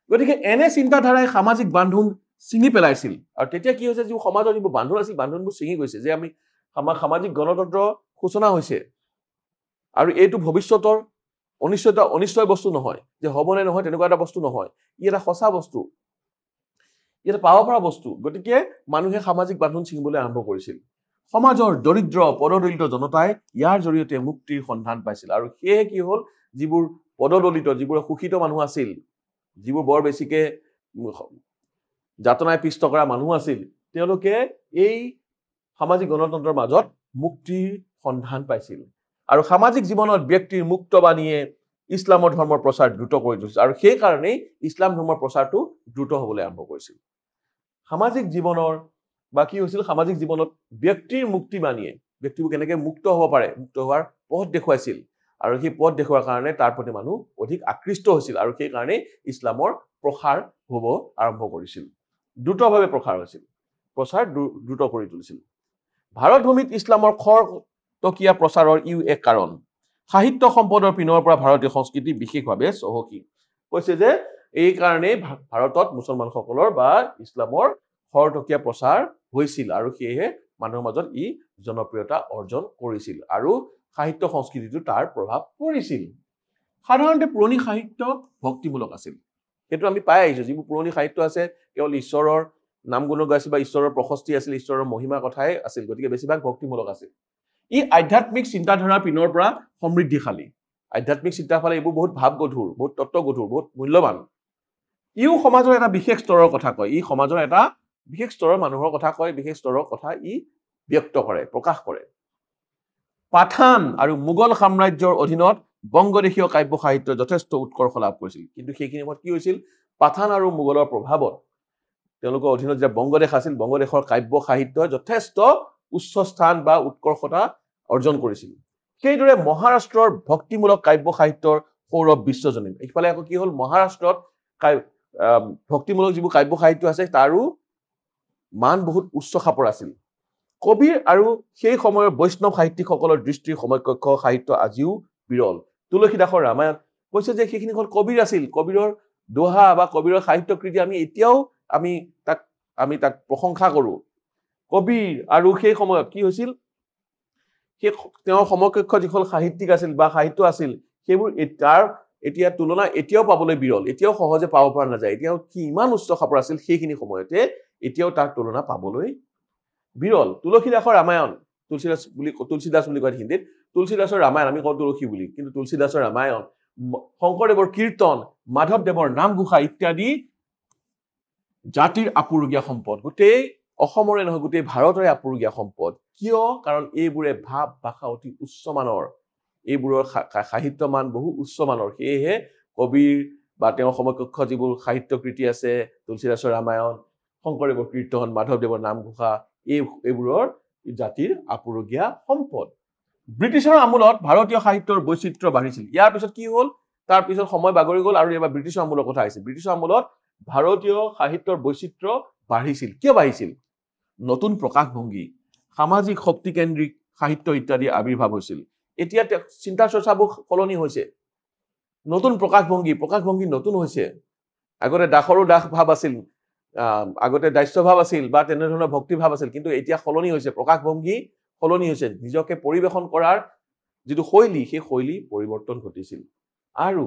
গতিকে এনে চিন্তাধাৰাই সামাজিক বান্ধোন ছিঙি পেলাইছিল আৰু তেতিয়া কি হৈছে যে সমাজৰ যিবোৰ বান্ধোন আছিল বান্ধোনবোৰ ছিঙি গৈছে যে আমি সামাজিক গণতন্ত্ৰ সূচনা হৈছে আৰু এইটো ভৱিষ্যতৰ অনিশ্চয় বস্তু নহয় যে হ'ব নে নহয় তেনেকুৱা এটা বস্তু নহয় ই এটা সঁচা বস্তু ই এটা পাব পৰা বস্তু গতিকে মানুহে সামাজিক বান্ধোন ছিঙিবলৈ আৰম্ভ কৰিছিল সমাজৰ দৰিদ্ৰ পদদলিত জনতাই ইয়াৰ জৰিয়তে মুক্তিৰ সন্ধান পাইছিল আৰু সেয়ে কি হ'ল যিবোৰ পদদলিত যিবোৰ শোষিত মানুহ আছিল যিবোৰ বৰ বেছিকে যাতনাই পিষ্ট কৰা মানুহ আছিল তেওঁলোকে এই সামাজিক গণতন্ত্ৰৰ মাজত মুক্তিৰ সন্ধান পাইছিল আৰু সামাজিক জীৱনত ব্যক্তিৰ মুক্তবাণীয়ে ইছলামৰ ধৰ্মৰ প্ৰচাৰ দ্ৰুত কৰি তুলিছিল আৰু সেই কাৰণেই ইছলাম ধৰ্মৰ প্ৰচাৰটো দ্ৰুত হ'বলৈ আৰম্ভ কৰিছিল সামাজিক জীৱনৰ বা কি হৈছিল সামাজিক জীৱনত ব্যক্তিৰ মুক্তিবাণীয়ে ব্যক্তিবোৰ কেনেকৈ মুক্ত হ'ব পাৰে মুক্ত হোৱাৰ পথ দেখুৱাইছিল আৰু সেই পথ দেখুৱাৰ কাৰণে তাৰ প্ৰতি মানুহ অধিক আকৃষ্ট হৈছিল আৰু সেই কাৰণে ইছলামৰ প্ৰসাৰ হ'ব আৰম্ভ কৰিছিল দ্ৰুতভাৱে প্ৰসাৰ হৈছিল প্ৰচাৰ দ্ৰুত কৰি তুলিছিল ভাৰত ভূমিত ইছলামৰ খৰতকীয়া প্ৰচাৰৰ ইও এক কাৰণ সাহিত্য সম্পদৰ পিনৰ পৰা ভাৰতীয় সংস্কৃতি বিশেষভাৱে চহকী কৈছে যে এই কাৰণে ভাৰতত মুছলমানসকলৰ বা ইছলামৰ খৰতকীয়া প্ৰচাৰ হৈছিল আৰু সেয়েহে মানুহৰ মাজত ই জনপ্ৰিয়তা অৰ্জন কৰিছিল আৰু সাহিত্য সংস্কৃতিটো তাৰ প্ৰভাৱ পৰিছিল সাধাৰণতে পুৰণি সাহিত্য ভক্তিমূলক আছিল সেইটো আমি পাই আহিছো যিবোৰ পুৰণি সাহিত্য আছে কেৱল ঈশ্বৰৰ নাম গুণ গাইছিল বা ঈশ্বৰৰ প্ৰশস্তি আছিল ঈশ্বৰৰ মহিমা কথাই আছিল গতিকে বেছিভাগ ভক্তিমূলক আছিল ই আধ্যাত্মিক চিন্তাধাৰাৰ পিনৰ পৰা সমৃদ্ধিশালী আধ্যাত্মিক চিন্তাফালে এইবোৰ বহুত ভাৱগধুৰ বহুত তত্ত্বগধুৰ বহুত মূল্যৱান ইও সমাজৰ এটা বিশেষ স্তৰৰ কথা কয় ই সমাজৰ এটা বিশেষ স্তৰৰ মানুহৰ কথা কয় বিশেষ স্তৰৰ কথা ই ব্যক্ত কৰে প্ৰকাশ কৰে পাঠান আৰু মোগল সাম্ৰাজ্যৰ অধীনত বংগদেশীয় কাব্য সাহিত্য যথেষ্ট উৎকৰ্ষ লাভ কৰিছিল কিন্তু সেইখিনি সময়ত কি হৈছিল পাঠান আৰু মোগলৰ প্ৰভাৱত তেওঁলোকৰ অধীনত যেতিয়া বংগদেশ আছিল বংগদেশৰ কাব্য সাহিত্যই যথেষ্ট উচ্চ স্থান বা উৎকৰ্ষতা অৰ্জন কৰিছিল সেইদৰে মহাৰাষ্ট্ৰৰ ভক্তিমূলক কাব্য সাহিত্যৰ সৌৰভ বিশ্বজনীন ইফালে আকৌ কি হ'ল মহাৰাষ্ট্ৰত ভক্তিমূলক যিবোৰ কাব্য সাহিত্য আছে তাৰো মান বহুত উচ্চ খাপৰ আছিল কবিৰ আৰু সেই সময়ৰ বৈষ্ণৱ সাহিত্যিকসকলৰ দৃষ্টিৰ সমকক্ষ সাহিত্য আজিও বিৰল তুলসীদাসৰ ৰামায়ণ কৈছে যে সেইখিনি হ'ল কবিৰ আছিল কবিৰৰ দোহা বা কবিৰৰ সাহিত্য কৃতি আমি এতিয়াও আমি তাক প্ৰশংসা কৰোঁ কবিৰ আৰু সেই সময়ত কি হৈছিল সেই তেওঁৰ সমকক্ষ যিখন সাহিত্যিক আছিল বা সাহিত্য আছিল সেইবোৰ তাৰ এতিয়া তুলনা এতিয়াও পাবলৈ বিৰল এতিয়াও সহজে পাব পৰা নাযায় এতিয়াও কি ইমান উচ্চ খাপৰ আছিল সেইখিনি সময়তে এতিয়াও তাৰ তুলনা পাবলৈ বিৰল তুলসীদাসৰ ৰামায়ণ তুলসীদাস বুলি কয় হিন্দীত তুলসীদাসৰ ৰামায়ণ আমি কওঁ তুলসী বুলি কিন্তু তুলসীদাসৰ ৰামায়ণ শংকৰদেৱৰ কীৰ্তন মাধৱদেৱৰ নামঘোষা ইত্যাদি জাতিৰ আপুৰুগীয়া সম্পদ গোটেই অসমৰে নহয় গোটেই ভাৰতৰে আপুৰুগীয়া সম্পদ কিয় কাৰণ এইবোৰে ভাৱ ভাষা অতি উচ্চমানৰ এইবোৰৰ সাহিত্য মান বহু উচ্চমানৰ সেয়েহে কবিৰ বা তেওঁৰ সমকক্ষ যিবোৰ সাহিত্য কৃতি আছে তুলসীদাসৰ ৰামায়ণ শংকৰদেৱৰ কীৰ্তন মাধৱদেৱৰ নামঘোষা এইবোৰৰ জাতিৰ আপুৰুগীয়া সম্পদ ব্ৰিটিছৰ আমোলত ভাৰতীয় সাহিত্যৰ বৈচিত্ৰ্য বাঢ়িছিল ইয়াৰ পিছত কি হ'ল তাৰ পিছত সময় বাগৰি গ'ল আৰু এবাৰ ব্ৰিটিছৰ আমোলৰ কথা আহিছে ব্ৰিটিছৰ আমোলত ভাৰতীয় সাহিত্যৰ বৈচিত্ৰ্য বাঢ়িছিল কিয় বাঢ়িছিল নতুন প্ৰকাশভংগী সামাজিক শক্তিকেন্দ্ৰিক সাহিত্য ইত্যাদি আৱিৰ্ভাৱ হৈছিল এতিয়া চিন্তা চৰ্চাবোৰ সলনি হৈছে নতুন প্ৰকাশভংগী নতুন হৈছে আগতে দাসৰো দাস ভাৱ আছিল আগতে দাস্য ভাৱ আছিল বা তেনেধৰণৰ ভক্তি ভাৱ আছিল কিন্তু এতিয়া সলনি হৈছে প্ৰকাশভংগী সলনি হৈছে নিজকে পৰিবেশন কৰাৰ যিটো শৈলী সেই শৈলী পৰিৱৰ্তন ঘটিছিল আৰু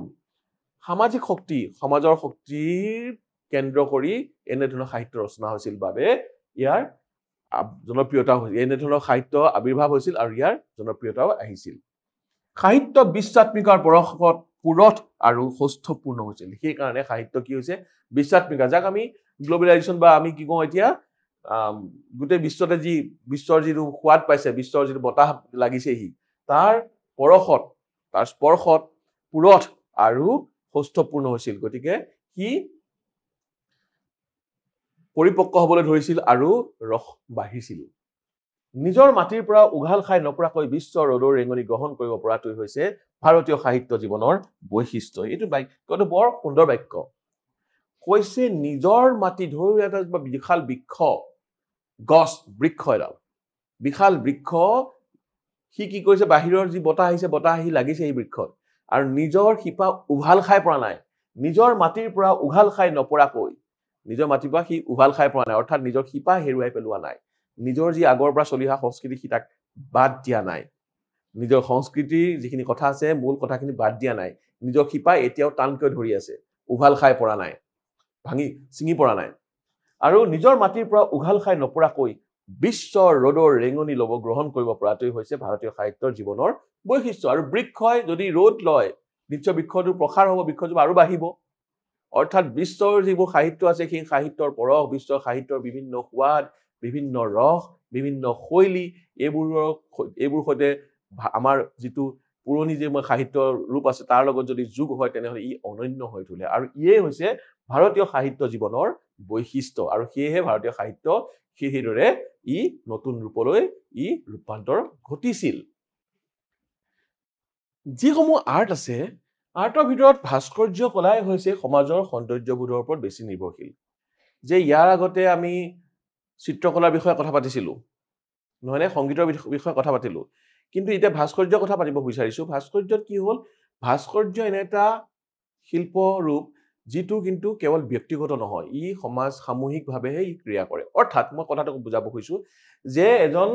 সামাজিক শক্তি সমাজৰ শক্তিৰ কেন্দ্ৰ কৰি এনেধৰণৰ সাহিত্য ৰচনা হৈছিল বাবে ইয়াৰ জনপ্ৰিয়তা হৈছিল এনেধৰণৰ সাহিত্য আৱিৰ্ভাৱ হৈছিল আৰু ইয়াৰ জনপ্ৰিয়তাও আহিছিল সাহিত্য বিশ্বাত্মিকাৰ পৰশত পুৰঠ আৰু সৌষ্ঠৱপূৰ্ণ হৈছিল সেইকাৰণে সাহিত্য কি হৈছে বিশ্বাত্মিকা যাক আমি গ্লোবেলাইজেশ্যন বা আমি কি কওঁ এতিয়া গোটেই বিশ্বতে বিশ্বৰ যিটো সোৱাদ পাইছে বিশ্বৰ যিটো বতাহ লাগিছেহি তাৰ পৰশত তাৰ স্পৰ্শত পুৰঠ আৰু সৌষ্ঠৱপূৰ্ণ হৈছিল গতিকে কি পৰিপক্ক হ'বলৈ ধৰিছিল আৰু ৰস বাঢ়িছিল নিজৰ মাটিৰ পৰা উঘাল খাই নপৰাকৈ বিশ্ব ৰদৰ ৰেঙনি গ্ৰহণ কৰিব পৰাটোই হৈছে ভাৰতীয় সাহিত্য জীৱনৰ বৈশিষ্ট্য এইটো বাক্যটো বৰ সুন্দৰ বাক্য কৈছে নিজৰ মাটি ধৰি এটা বিশাল বৃক্ষ গছ বৃক্ষ এডাল বিশাল বৃক্ষ সি কি কৰিছে বাহিৰৰ যি বতাহ আহিছে বতাহ আহি লাগিছে এই বৃক্ষত আৰু নিজৰ শিপা উঘাল খাই পৰা নাই নিজৰ মাটিৰ পৰা উঘাল খাই নপৰাকৈ নিজৰ মাটিৰ পৰা সি উঘাল খাই পৰা নাই অৰ্থাৎ নিজৰ শিপা হেৰুৱাই পেলোৱা নাই নিজৰ যি আগৰ পৰা চলি অহা সংস্কৃতি সি তাক বাদ দিয়া নাই নিজৰ সংস্কৃতিৰ যিখিনি কথা আছে মূল কথাখিনি বাদ দিয়া নাই নিজৰ শিপা এতিয়াও টানকৈ ধৰি আছে উভাল খাই পৰা নাই ভাঙি ছিঙি পৰা নাই আৰু নিজৰ মাটিৰ পৰা উঘাল খাই নপৰাকৈ বিশ্বৰ ৰ'দৰ ৰেঙনি ল'ব গ্ৰহণ কৰিব পৰাটোই হৈছে ভাৰতীয় সাহিত্যৰ জীৱনৰ বৈশিষ্ট্য আৰু বৃক্ষই যদি ৰ'দ লয় নিশ্চয় বৃক্ষটোৰ প্ৰসাৰ হ'ব বৃক্ষজোপা আৰু বাঢ়িব অৰ্থাৎ বিশ্বৰ যিবোৰ সাহিত্য আছে সেই সাহিত্যৰ পৰশ বিশ্বৰ সাহিত্যৰ বিভিন্ন সোৱাদ বিভিন্ন ৰস বিভিন্ন শৈলী এইবোৰ সৈতে আমাৰ যিটো পুৰণি যে সাহিত্যৰ ৰূপ আছে তাৰ লগত যদি যোগ হয় তেনেহ'লে ই অনন্য হৈ তোলে আৰু ইয়ে হৈছে ভাৰতীয় সাহিত্য জীৱনৰ বৈশিষ্ট্য আৰু সেয়েহে ভাৰতীয় সাহিত্য সেইদৰে ই নতুন ৰূপলৈ ই ৰূপান্তৰ ঘটিছিল যিসমূহ আৰ্ট আছে আৰ্টৰ ভিতৰত ভাস্কৰ্য কলাই হৈছে সমাজৰ সৌন্দৰ্যবোধৰ ওপৰত বেছি নিৰ্ভৰশীল যে ইয়াৰ আগতে আমি চিত্ৰকলাৰ বিষয়ে কথা পাতিছিলোঁ নহয়নে সংগীতৰ বিষয়ে কথা পাতিলোঁ কিন্তু এতিয়া ভাস্কৰ্যৰ কথা পাতিব বিচাৰিছোঁ ভাস্কৰ্যত কি হ'ল ভাস্কৰ্য এনে এটা শিল্প ৰূপ যিটো কিন্তু কেৱল ব্যক্তিগত নহয় ই সমাজ সামূহিকভাৱেহে ই ক্ৰিয়া কৰে অৰ্থাৎ মই কথাটো বুজাব খুজিছোঁ যে এজন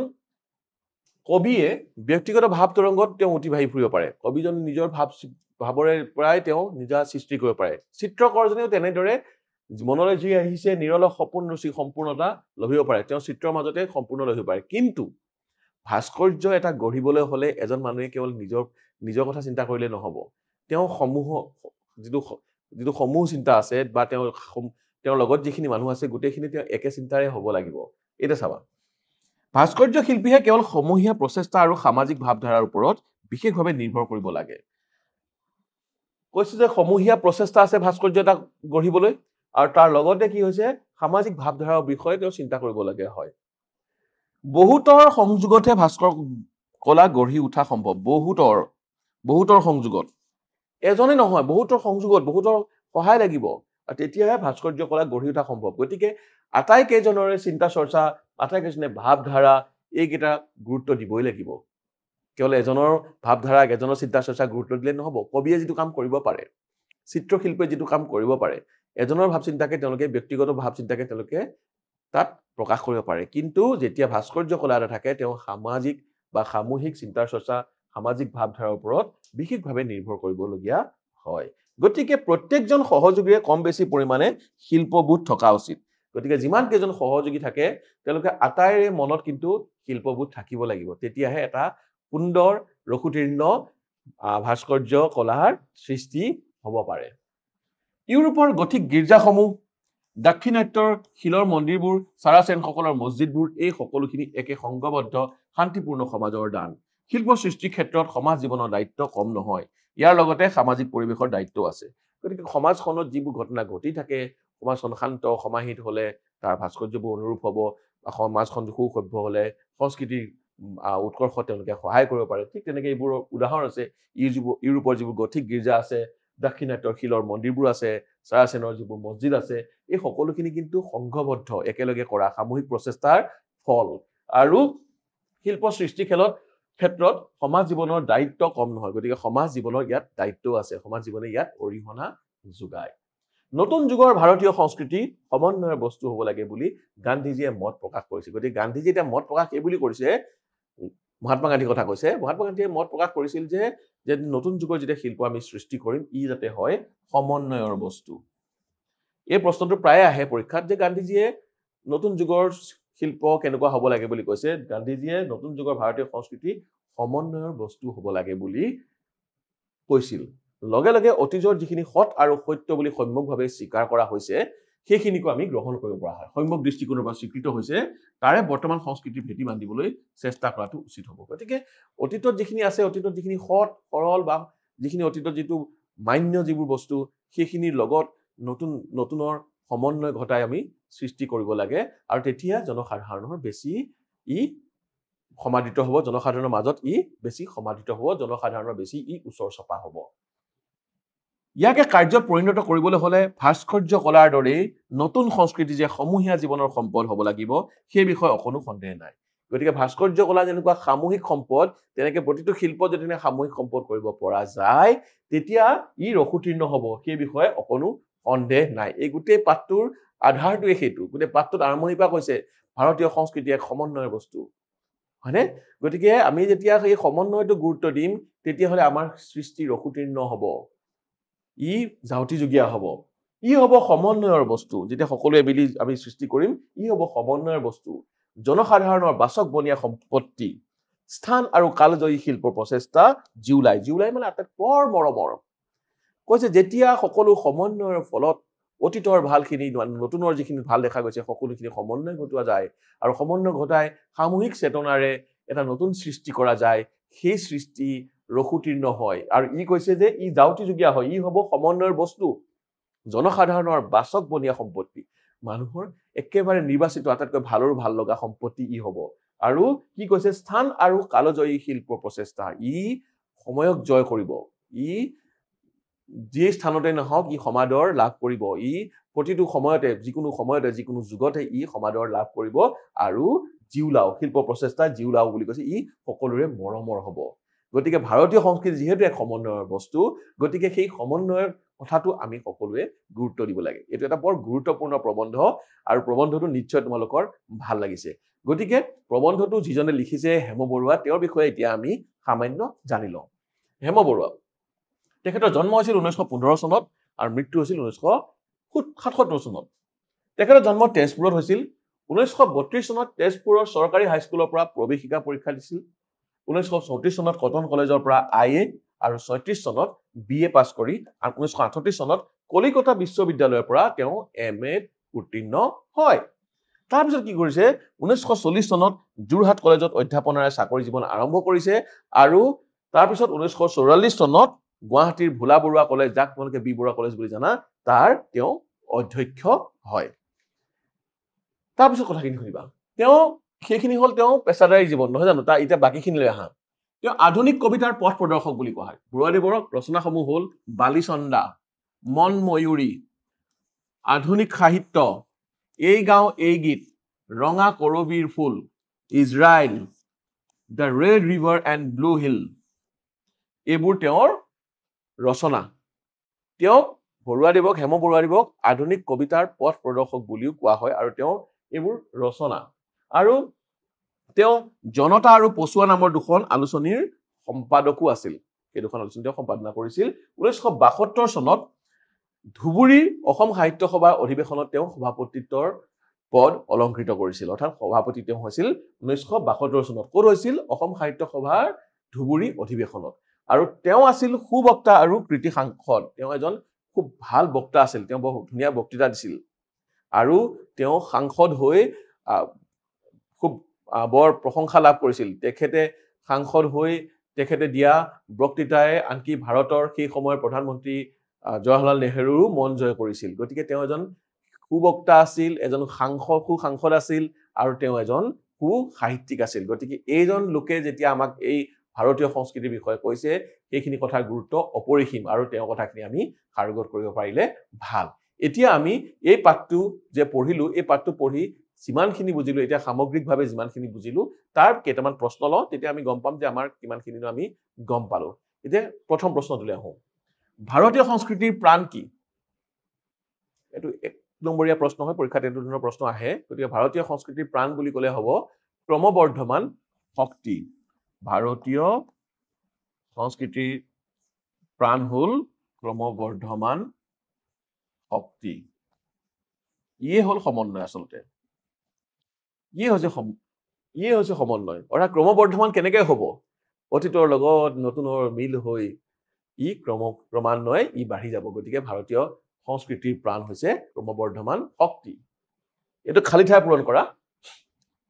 কবিয়ে ব্যক্তিগত ভাৱ তৰংগত তেওঁ অতিবাহী ফুৰিব পাৰে কবিজন নিজৰ ভাৱৰে পৰাই তেওঁ নিজা সৃষ্টি কৰিব পাৰে চিত্ৰকৰজনেও তেনেদৰে মনলৈ যি আহিছে নিৰল সপোন ৰচি সম্পূৰ্ণতা লভিব পাৰে তেওঁ চিত্ৰৰ মাজতে সম্পূৰ্ণ লভিব পাৰে কিন্তু ভাস্কৰ্য এটা গঢ়িবলৈ হ'লে এজন মানুহে কেৱল নিজৰ কথা চিন্তা কৰিলে নহ'ব তেওঁ যিটো সমূহ চিন্তা আছে বা তেওঁৰ লগত যিখিনি মানুহ আছে গোটেইখিনি তেওঁ একে চিন্তাৰে হ'ব লাগিব এটা চাবা ভাস্কৰ্য শিল্পীয়ে কেৱল সমূহীয়া প্ৰচেষ্টা আৰু সামাজিক ভাৱধাৰাৰ ওপৰত বিশেষভাৱে নিৰ্ভৰ কৰিব লাগে কৈছে যে সমূহীয়া প্ৰচেষ্টা আছে ভাস্কৰ্য এটা গঢ়িবলৈ আৰু তাৰ লগতে কি হৈছে সামাজিক ভাৱধাৰাৰ বিষয়ে তেওঁ চিন্তা কৰিবলগীয়া হয় বহুতৰ সংযোগতহে ভাস্কৰ কলা গঢ়ি উঠা সম্ভৱ বহুতৰ সংযোগত এজনে নহয় বহুতৰ সংযোগত বহুতৰ সহায় লাগিব আৰু তেতিয়াহে ভাস্কৰ্য কলা গঢ়ি উঠা সম্ভৱ গতিকে আটাইকেইজনৰে চিন্তা চৰ্চা আটাইকেইজনে ভাৱধাৰা এইকেইটা গুৰুত্ব দিবই লাগিব কেৱল এজনৰ ভাৱধাৰা এজনৰ চিন্তা চৰ্চা গুৰুত্ব দিলে নহ'ব কবিয়ে যিটো কাম কৰিব পাৰে চিত্ৰশিল্পীয়ে যিটো কাম কৰিব পাৰে এজনৰ ভাৱচিন্তাকে তেওঁলোকে ব্যক্তিগত ভাৱচিন্তাকে তেওঁলোকে তাত প্ৰকাশ কৰিব পাৰে কিন্তু যেতিয়া ভাস্কৰ্য কলা এটা থাকে তেওঁ সামাজিক বা সামূহিক চিন্তাৰ চৰ্চা সামাজিক ভাৱধাৰাৰ ওপৰত বিশেষভাৱে নিৰ্ভৰ কৰিবলগীয়া হয় গতিকে প্ৰত্যেকজন সহযোগীয়ে কম বেছি পৰিমাণে শিল্পবোধ থকা উচিত গতিকে যিমান কেইজন সহযোগী থাকে তেওঁলোকে আটাইৰে মনত কিন্তু শিল্পবোধ থাকিব লাগিব তেতিয়াহে এটা সুন্দৰ ৰসুতীৰ্ণ ভাস্কৰ্য কলাৰ সৃষ্টি হ'ব পাৰে ইউৰোপৰ গথিক গীৰ্জাসমূহ দাক্ষিণাত্যৰ শিলৰ মন্দিৰবোৰ চাৰাচেনসকলৰ মছজিদবোৰ এই সকলোখিনি একে সংঘবদ্ধ শান্তিপূৰ্ণ সমাজৰ দান শিল্প সৃষ্টিৰ ক্ষেত্ৰত সমাজ জীৱনৰ দায়িত্ব কম নহয় ইয়াৰ লগতে সামাজিক পৰিৱেশৰ দায়িত্ব আছে গতিকে সমাজখনত যিবোৰ ঘটনা ঘটি থাকে সমাজখন শান্ত সমাহিত হ'লে তাৰ ভাস্কৰ্যবোৰ অনুৰূপ হ'ব বা সমাজখন সুসভ্য হ'লে সংস্কৃতিৰ উৎকৰ্ষত তেওঁলোকে সহায় কৰিব পাৰে ঠিক তেনেকৈ এইবোৰৰ উদাহৰণ আছে ইউৰোপৰ যিবোৰ গথিক গীৰ্জা আছে দাক্ষিণাত্যৰ শিলৰ মন্দিৰবোৰ আছে চাৰাচেনৰ যিবোৰ মছজিদ আছে এই সকলোখিনি কিন্তু সংঘবদ্ধ একেলগে কৰা সামূহিক প্ৰচেষ্টাৰ ফল আৰু শিল্প সৃষ্টি ক্ষেত্ৰত সমাজ জীৱনৰ দায়িত্ব কম নহয় গতিকে সমাজ জীৱনৰ ইয়াত দায়িত্ব আছে সমাজ জীৱনে ইয়াত অৰিহণা যোগায় নতুন যুগৰ ভাৰতীয় সংস্কৃতি সমন্বয়ৰ বস্তু হ'ব লাগে বুলি গান্ধীজীয়ে মত প্ৰকাশ কৰিছিল গতিকে গান্ধীজীয়ে এতিয়া মত প্ৰকাশ এই বুলি কৰিছে মহাত্মা গান্ধীৰ কথা কৈছে মহাত্মা গান্ধীয়ে মত প্ৰকাশ কৰিছিল যে নতুন যুগৰ যেতিয়া শিল্প আমি সৃষ্টি কৰিম ই যাতে হয় সমন্বয়ৰ বস্তু এই প্ৰশ্নটো প্ৰায়ে আহে পৰীক্ষাত যে গান্ধীজীয়ে নতুন যুগৰ শিল্প কেনেকুৱা হ'ব লাগে বুলি কৈছে গান্ধীজীয়ে নতুন যুগৰ ভাৰতীয় সংস্কৃতি সমন্বয়ৰ বস্তু হ'ব লাগে বুলি কৈছিল লগে লগে অতীজৰ যিখিনি সৎ আৰু সত্য বুলি সম্যকভাৱে স্বীকাৰ কৰা হৈছে সেইখিনিকো আমি গ্ৰহণ কৰিব পৰা হয় সম্যক দৃষ্টিকোণৰ পৰা স্বীকৃত হৈছে তাৰে বৰ্তমান সংস্কৃতিৰ ভেটি বান্ধিবলৈ চেষ্টা কৰাটো উচিত হ'ব গতিকে অতীতত যিখিনি আছে অতীতত যিখিনি সৎ সৰল বা যিখিনি অতীতত যিটো মান্য যিবোৰ বস্তু সেইখিনিৰ লগত নতুনৰ সমন্বয় ঘটাই আমি সৃষ্টি কৰিব লাগে আৰু তেতিয়া জনসাধাৰণৰ বেছি ই সমাদিত হ'ব জনসাধাৰণৰ মাজত ই বেছি সমাদিত হ'ব জনসাধাৰণৰ বেছি ই ওচৰ চপা হ'ব ইয়াকে কাৰ্যত পৰিণত কৰিবলৈ হ'লে ভাস্কৰ্য কলাৰ দৰেই নতুন সংস্কৃতি যে সমূহীয়া জীৱনৰ সম্পদ হ'ব লাগিব সেই বিষয়ে অকণো সন্দেহ নাই গতিকে ভাস্কৰ্য কলা যেনেকুৱা সামূহিক সম্পদ তেনেকৈ প্ৰতিটো শিল্প যদি সামূহিক সম্পদ কৰিব পৰা যায় তেতিয়া ই ৰসুতীৰ্ণ হ'ব সেই বিষয়ে অকণো সন্দেহ নাই এই গোটেই পাঠটোৰ আধাৰটোৱে সেইটো গোটেই পাঠটোত আৰম্ভণিৰ পৰা কৈছে ভাৰতীয় সংস্কৃতি এক সমন্বয়ৰ বস্তু হয়নে গতিকে আমি যেতিয়া সেই সমন্বয়টো গুৰুত্ব দিম তেতিয়াহ'লে আমাৰ সৃষ্টি ৰসুতীৰ্ণ হ'ব ই জাউতিযুগীয়া হ'ব ই হ'ব সমন্বয়ৰ বস্তু যেতিয়া সকলোৱে মিলি আমি সৃষ্টি কৰিম ই হ'ব সমন্বয়ৰ বস্তু জনসাধাৰণৰ বাচক বনীয়া সম্পত্তি স্থান আৰু কালজয়ী শিল্পৰ প্ৰচেষ্টা জিউলাই মানে আটাইতকৈ মৰমৰ কৈছে যেতিয়া সকলো সমন্বয়ৰ ফলত অতীতৰ ভালখিনি নতুনৰ যিখিনি ভাল দেখা গৈছে সকলোখিনি সমন্বয় ঘটোৱা যায় আৰু সমন্বয় ঘটাই সামূহিক চেতনাৰে এটা নতুন সৃষ্টি কৰা যায় সেই সৃষ্টি ৰসুতীৰ্ণ হয় আৰু ই কৈছে যে ই জাউতিযুগীয়া হয় ই হ'ব সমন্বয়ৰ বস্তু জনসাধাৰণৰ বাচক বনীয়া সম্পত্তি মানুহৰ একেবাৰে নিৰ্বাচিত আটাইতকৈ ভালৰ ভাল লগা সম্পত্তি ই হ'ব আৰু কি কৈছে স্থান আৰু কালজয়ী শিল্প প্ৰচেষ্টা ই সময়ক জয় কৰিব ই যে স্থানতে নহওক ই সমাদৰ লাভ কৰিব ই প্ৰতিটো সময়তে যিকোনো যুগতে ই সমাদৰ লাভ কৰিব আৰু জিউলাও শিল্প প্ৰচেষ্টা জিউলাও বুলি কৈছে ই সকলোৰে মৰমৰ হ'ব গতিকে ভাৰতীয় সংস্কৃতি যিহেতু এক সমন্বয়ৰ বস্তু গতিকে সেই সমন্বয়ৰ কথাটো আমি সকলোৱে গুৰুত্ব দিব লাগে এইটো এটা বৰ গুৰুত্বপূৰ্ণ প্ৰবন্ধ আৰু প্ৰবন্ধটো নিশ্চয় তোমালোকৰ ভাল লাগিছে গতিকে প্ৰবন্ধটো যিজনে লিখিছে হেম বৰুৱা তেওঁৰ বিষয়ে এতিয়া আমি সামান্য জানি লওঁ হেম বৰুৱা তেখেতৰ জন্ম হৈছিল 1915 চনত আৰু মৃত্যু হৈছিল 1977 চনত তেখেতৰ জন্ম তেজপুৰত হৈছিল 1932 চনত তেজপুৰৰ চৰকাৰী হাইস্কুলৰ পৰা প্ৰৱেশিকা পৰীক্ষা দিছিল 1934 চনত কটন কলেজৰ পৰা IA আৰু 36 চনত BA পাছ কৰি আৰু 1938 চনত কলিকতা বিশ্ববিদ্যালয়ৰ পৰা তেওঁ MA উত্তীৰ্ণ হয় তাৰপিছত কি কৰিছে 1940 চনত যোৰহাট কলেজত অধ্যাপনাৰে চাকৰি জীৱন আৰম্ভ কৰিছে আৰু তাৰপিছত 1944 চনত গুৱাহাটীৰ ভোলা বৰুৱা কলেজ যাক তোমালোকে বি বৰুৱা কলেজ বুলি জানা তাৰ তেওঁ অধ্যক্ষ হয় তাৰপিছত কথাখিনি শুনিবা তেওঁ সেইখিনি হ'ল তেওঁ পেছাদাৰী জীৱন নহয় জানো তাৰ এতিয়া বাকীখিনিলৈ আহা তেওঁ আধুনিক কবিতাৰ পথ প্ৰদৰ্শক বুলি কোৱা হয় বৰুৱাদেৱৰ ৰচনাসমূহ হ'ল বালিচন্দা মন ময়ূৰী আধুনিক সাহিত্য এই গাঁও এই গীত ৰঙা কৰবীৰ ফুল Israel the red river and blue hill এইবোৰ তেওঁৰ ৰচনা তেওঁ বৰুৱাদেৱক হেম বৰুৱাদেৱক আধুনিক কবিতাৰ পথ প্ৰদৰ্শক বুলিও কোৱা হয় আৰু তেওঁ এইবোৰ ৰচনা আৰু তেওঁ জনতা আৰু পছুৱা নামৰ দুখন আলোচনীৰ সম্পাদকো আছিল এই দুখন আলোচনী তেওঁ সম্পাদনা কৰিছিল 1972 চনত ধুবুৰীৰ অসম সাহিত্য সভাৰ অধিৱেশনত তেওঁ সভাপতিত্বৰ পদ অলংকৃত কৰিছিল অৰ্থাৎ সভাপতি তেওঁ হৈছিল 1972 চনত ক'ত হৈছিল অসম সাহিত্য সভাৰ ধুবুৰী অধিৱেশনত আৰু তেওঁ আছিল সুবক্তা আৰু কৃতি সাংসদ তেওঁ এজন খুব ভাল বক্তা আছিল তেওঁ বহুত ধুনীয়া বক্তৃতা দিছিল আৰু তেওঁ সাংসদ হৈ খুব বৰ প্ৰশংসা লাভ কৰিছিল তেখেতে সাংসদ হৈ তেখেতে দিয়া বক্তৃতাই আনকি ভাৰতৰ সেই সময়ৰ প্ৰধানমন্ত্ৰী জৱাহৰলাল নেহৰুৰো মন জয় কৰিছিল গতিকে তেওঁ এজন সুবক্তা আছিল এজন সাংসদ আছিল আৰু তেওঁ এজন সাহিত্যিক আছিল গতিকে এইজন লোকে যেতিয়া আমাক এই ভাৰতীয় সংস্কৃতিৰ বিষয়ে কৈছে সেইখিনি কথাৰ গুৰুত্ব অপৰিসীম আৰু তেওঁৰ কথাখিনি আমি কাৰ্যকৰ কৰিব পাৰিলে ভাল এতিয়া আমি এই পাঠটো যে পঢ়িলো এই পাঠটো পঢ়ি যিমানখিনি বুজিলো এতিয়া সামগ্ৰিকভাৱে যিমানখিনি বুজিলো তাৰ কেইটামান প্ৰশ্ন লওঁ তেতিয়া আমি গম পাম যে আমাৰ কিমানখিনি আমি গম পালো এতিয়া প্ৰথম প্ৰশ্নটোলৈ আহোঁ ভাৰতীয় সংস্কৃতিৰ প্ৰাণ কি এটো এক নম্বৰীয়া প্ৰশ্ন হয় পৰীক্ষাত এই ধৰণৰ প্ৰশ্ন আহে গতিকে ভাৰতীয় সংস্কৃতিৰ প্ৰাণ বুলি ক'লে হ'ব ক্ৰমবৰ্ধমান শক্তি ভাৰতীয় সংস্কৃতিৰ প্ৰাণ হ'ল ক্ৰমবৰ্ধমান শক্তি ইয়ে হ'ল সমন্বয় আচলতে ইয়ে হৈছে সমন্বয় অৰ্থাৎ ক্ৰমবৰ্ধমান কেনেকৈ হ'ব অতীতৰ লগত নতুনৰ মিল হৈ ই ক্ৰমান্বয়ে ই বাঢ়ি যাব গতিকে ভাৰতীয় সংস্কৃতিৰ প্ৰাণ হৈছে ক্ৰমবৰ্ধমান শক্তি এইটো খালি ঠাই পূৰণ কৰা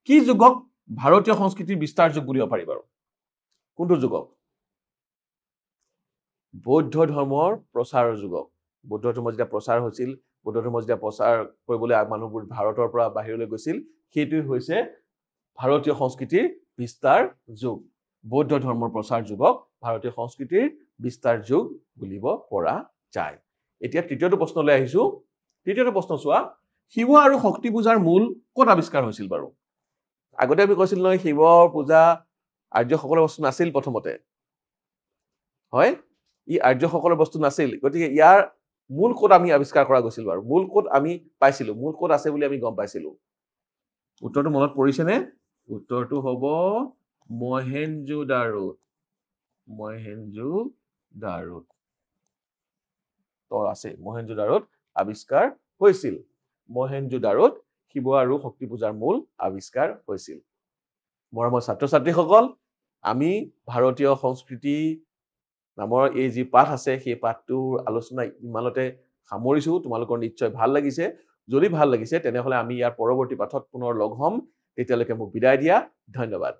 কি যুগক ভাৰতীয় সংস্কৃতিৰ বিস্তাৰ যুগ বুলিব পাৰি বাৰু কোনটো যুগক বৌদ্ধ ধৰ্মৰ প্ৰচাৰৰ যুগক বৌদ্ধ ধৰ্ম যেতিয়া প্ৰচাৰ হৈছিল বৌদ্ধ ধৰ্ম যেতিয়া প্ৰচাৰ কৰিবলৈ মানুহবোৰ ভাৰতৰ পৰা বাহিৰলৈ গৈছিল সেইটোই হৈছে ভাৰতীয় সংস্কৃতিৰ বিস্তাৰ যুগ বৌদ্ধ ধৰ্মৰ প্ৰচাৰ যুগক ভাৰতীয় সংস্কৃতিৰ বিস্তাৰ যুগ বুলিব পৰা যায় এতিয়া তৃতীয়টো প্ৰশ্নলৈ আহিছো তৃতীয়টো প্ৰশ্ন চোৱা শিৱ আৰু শক্তি পূজাৰ মূল ক'ত আৱিষ্কাৰ হৈছিল বাৰু আগতে আমি কৈছিল নহয় শিৱৰ পূজা আৰ্যসকলৰ বস্তু নাছিল প্ৰথমতে হয় ই আৰ্যসকলৰ বস্তু নাছিল গতিকে ইয়াৰ মূল ক'ত আমি আৱিষ্কাৰ কৰা গৈছিল বাৰু মূল ক'ত আমি পাইছিলো মূল ক'ত আছে বুলি আমি গম পাইছিলো উত্তৰটো মনত পৰিছেনে উত্তৰটো হ'ব মহেঞ্জোদাৰোত মহেঞ্জোদাৰোত তো আছে মহেঞ্জোদাৰোত আৱিষ্কাৰ হৈছিল মহেঞ্জোদাৰোত শিৱ আৰু শক্তি পূজাৰ মূল আৱিষ্কাৰ হৈছিল মৰমৰ ছাত্ৰ ছাত্ৰীসকল আমি ভাৰতীয় সংস্কৃতি নামৰ এই যি পাঠ আছে সেই পাঠটোৰ আলোচনা ইমানতে সামৰিছো তোমালোকৰ নিশ্চয় ভাল লাগিছে যদি ভাল লাগিছে তেনেহলে আমি ইয়াৰ পৰৱৰ্তী পাঠত পুনৰ লগ হ'ম তেতিয়ালৈকে মোক বিদায় দিয়া ধন্যবাদ